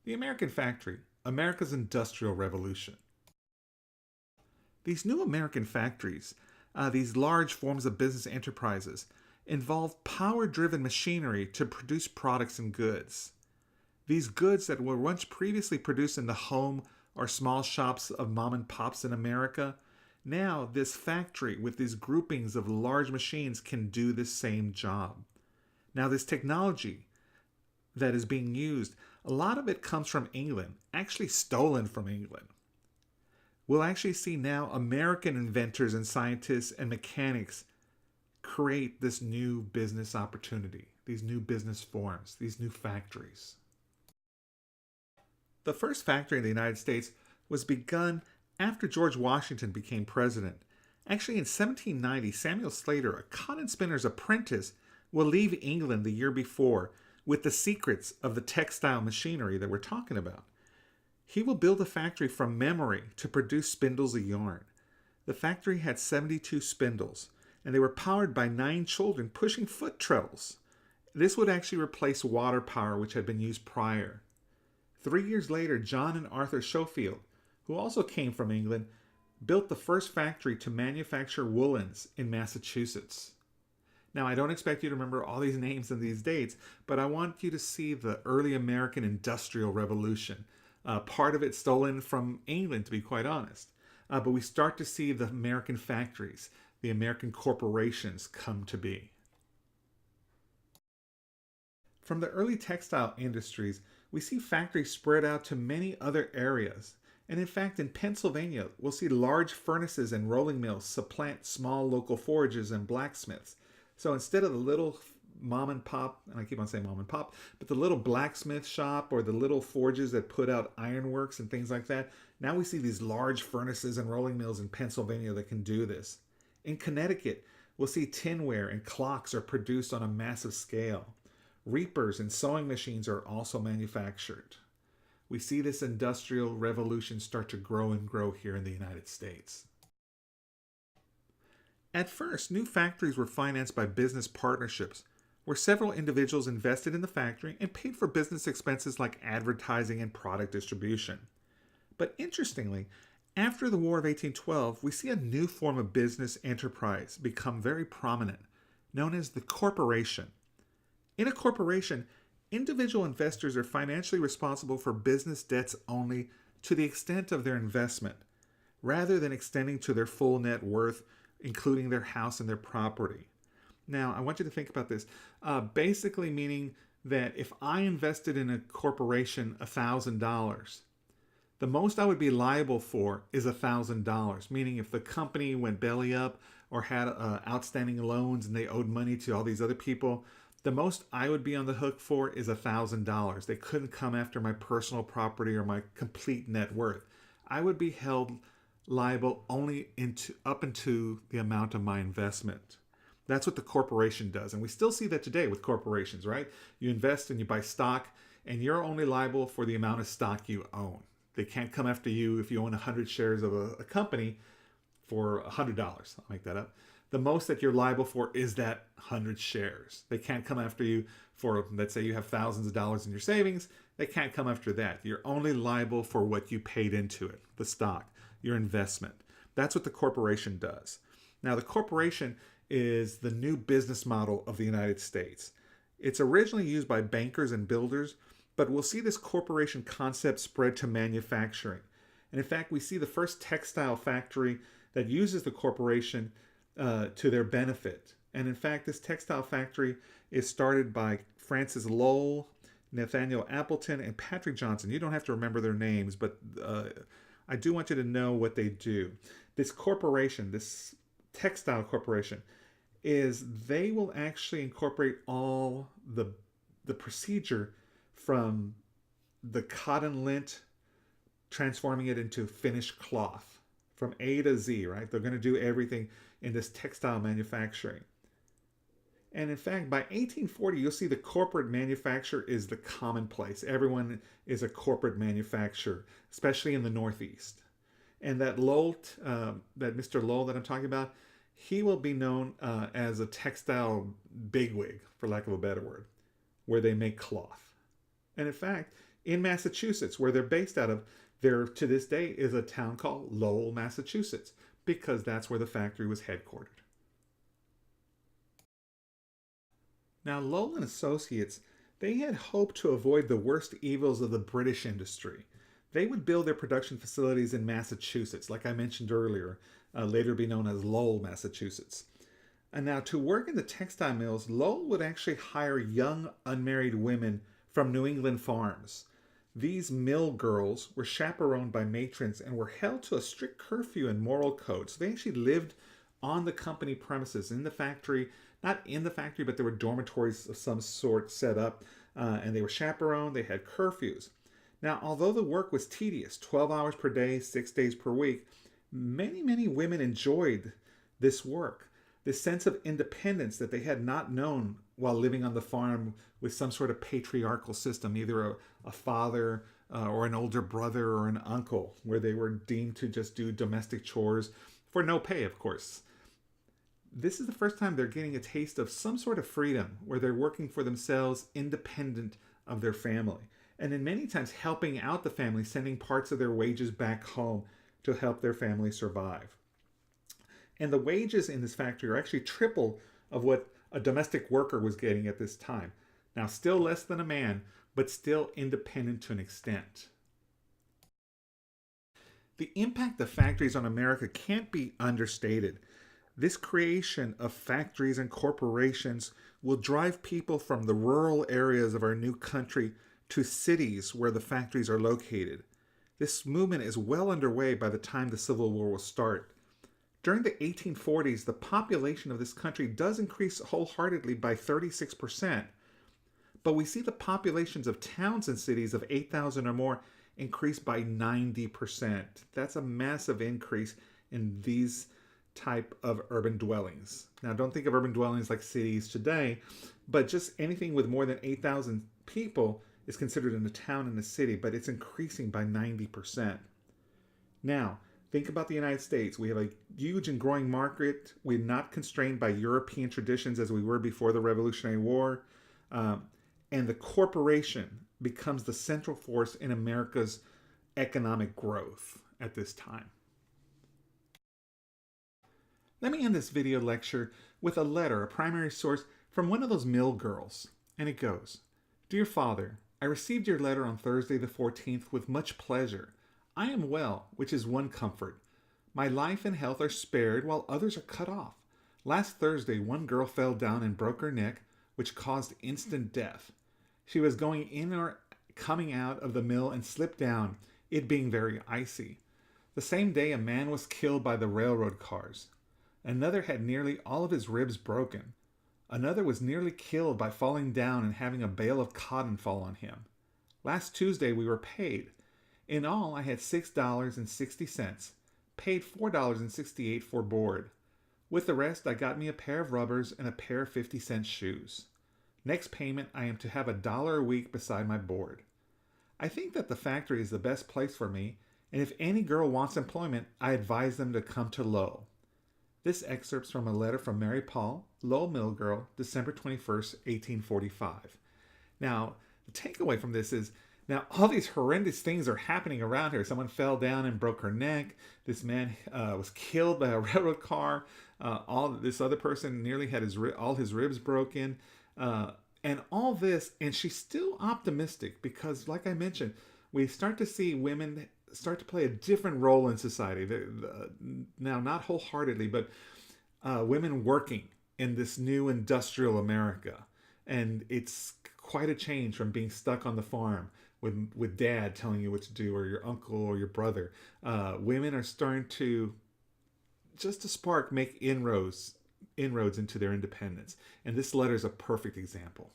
The American Factory, America's Industrial Revolution. These new American factories, these large forms of business enterprises, involve power driven machinery to produce products and goods. These goods that were once previously produced in the home or small shops of mom and pops in America, now this factory with these groupings of large machines can do the same job. Now, this technology that is being used, a lot of it comes from England, actually stolen from England. We'll actually see now American inventors and scientists and mechanics create this new business opportunity, these new business forms, these new factories. The first factory in the United States was begun after George Washington became president. Actually, in 1790, Samuel Slater, a cotton spinner's apprentice, will leave England the year before with the secrets of the textile machinery that we're talking about. He will build a factory from memory to produce spindles of yarn. The factory had 72 spindles, and they were powered by 9 children pushing foot treadles. This would actually replace water power, which had been used prior. 3 years later, John and Arthur Schofield, who also came from England, built the first factory to manufacture woolens in Massachusetts. Now, I don't expect you to remember all these names and these dates, but I want you to see the early American Industrial Revolution. Part of it stolen from England, to be quite honest. But we start to see the American factories, the American corporations come to be. From the early textile industries, we see factories spread out to many other areas. And in fact, in Pennsylvania, we'll see large furnaces and rolling mills supplant small local forges and blacksmiths. So instead of the little mom and pop, and I keep on saying mom and pop, but the little blacksmith shop or the little forges that put out ironworks and things like that, now we see these large furnaces and rolling mills in Pennsylvania that can do this. In Connecticut, we'll see tinware and clocks are produced on a massive scale. Reapers and sewing machines are also manufactured. We see this industrial revolution start to grow and grow here in the United States. At first, new factories were financed by business partnerships, where several individuals invested in the factory and paid for business expenses like advertising and product distribution. But interestingly, after the War of 1812, we see a new form of business enterprise become very prominent, known as the corporation. In a corporation, individual investors are financially responsible for business debts only to the extent of their investment, rather than extending to their full net worth, including their house and their property. Now, I want you to think about this. Basically meaning that if I invested in a corporation $1,000, the most I would be liable for is $1,000. Meaning if the company went belly up or had outstanding loans and they owed money to all these other people, the most I would be on the hook for is $1,000. They couldn't come after my personal property or my complete net worth. I would be held liable only up into the amount of my investment. That's what the corporation does. And we still see that today with corporations, right? You invest and you buy stock, and you're only liable for the amount of stock you own. They can't come after you if you own 100 shares of a company for $100. I'll make that up. The most that you're liable for is that 100 shares. They can't come after you for, let's say you have thousands of dollars in your savings. They can't come after that. You're only liable for what you paid into it, the stock, your investment. That's what the corporation does. Now, the corporation is the new business model of the United States. It's originally used by bankers and builders, but we'll see this corporation concept spread to manufacturing. And in fact, we see the first textile factory that uses the corporation to their benefit. And in fact, this textile factory is started by Francis Lowell, Nathaniel Appleton, and Patrick Johnson. You don't have to remember their names, but I do want you to know what they do. This corporation, this textile corporation, they will actually incorporate all the procedure from the cotton lint, transforming it into finished cloth from A to Z, right? They're going to do everything in this textile manufacturing. And in fact, by 1840, you'll see the corporate manufacturer is the commonplace. Everyone is a corporate manufacturer, especially in the Northeast. And that Mr. Lowell that I'm talking about, he will be known as a textile bigwig, for lack of a better word, where they make cloth. And in fact, In Massachusetts, where they're based out of, there to this day is a town called Lowell, Massachusetts, because that's where the factory was headquartered. Now, Lowell and Associates, they had hoped to avoid the worst evils of the British industry. They would build their production facilities in Massachusetts, like I mentioned earlier, later be known as Lowell, Massachusetts. And now, to work in the textile mills, Lowell would actually hire young unmarried women from New England farms. These mill girls were chaperoned by matrons and were held to a strict curfew and moral code. So they actually lived on the company premises in the factory, not in the factory, but there were dormitories of some sort set up, and they were chaperoned. They had curfews. Now, although the work was tedious, 12 hours per day, 6 days per week, many women enjoyed this work, this sense of independence that they had not known while living on the farm with some sort of patriarchal system, either a father or an older brother or an uncle, where they were deemed to just do domestic chores for no pay, of course. This is the first time they're getting a taste of some sort of freedom, where they're working for themselves independent of their family. And in many times helping out the family, sending parts of their wages back home to help their family survive. And the wages in this factory are actually triple of what a domestic worker was getting at this time. Now, still less than a man, but still independent to an extent. The impact of factories on America can't be understated. This creation of factories and corporations will drive people from the rural areas of our new country to cities where the factories are located. This movement is well underway by the time the Civil War will start. During the 1840s, the population of this country does increase wholeheartedly by 36%, but we see the populations of towns and cities of 8,000 or more increase by 90%. That's a massive increase in these type of urban dwellings. Now, don't think of urban dwellings like cities today, but just anything with more than 8,000 people is considered in a town and a city, but it's increasing by 90%. Now, think about the United States. We have a huge and growing market. We're not constrained by European traditions as we were before the Revolutionary War. And the corporation becomes the central force in America's economic growth at this time. Let me end this video lecture with a letter, a primary source, from one of those mill girls. And it goes, "Dear Father, I received your letter on Thursday the 14th with much pleasure. I am well, which is one comfort. My life and health are spared while others are cut off. Last Thursday, one girl fell down and broke her neck, which caused instant death. She was going in or coming out of the mill and slipped down, it being very icy. The same day, a man was killed by the railroad cars. Another had nearly all of his ribs broken. Another was nearly killed by falling down and having a bale of cotton fall on him. Last Tuesday, we were paid. In all, I had $6.60, paid $4.68 for board. With the rest, I got me a pair of rubbers and a pair of 50-cent shoes. Next payment, I am to have $1 a week beside my board. I think that the factory is the best place for me, and if any girl wants employment, I advise them to come to Lowell." This excerpt's from a letter from Mary Paul, Lowell Mill Girl, December 21st, 1845. Now, the takeaway from this is, now all these horrendous things are happening around her. Someone fell down and broke her neck. This man was killed by a railroad car. This other person nearly had all his ribs broken. And all this, and she's still optimistic because, like I mentioned, we start to see women start to play a different role in society. Now, not wholeheartedly, but women working in this new industrial America. And it's quite a change from being stuck on the farm with dad telling you what to do, or your uncle or your brother. Women are starting to, just a spark, make inroads into their independence. And this letter is a perfect example.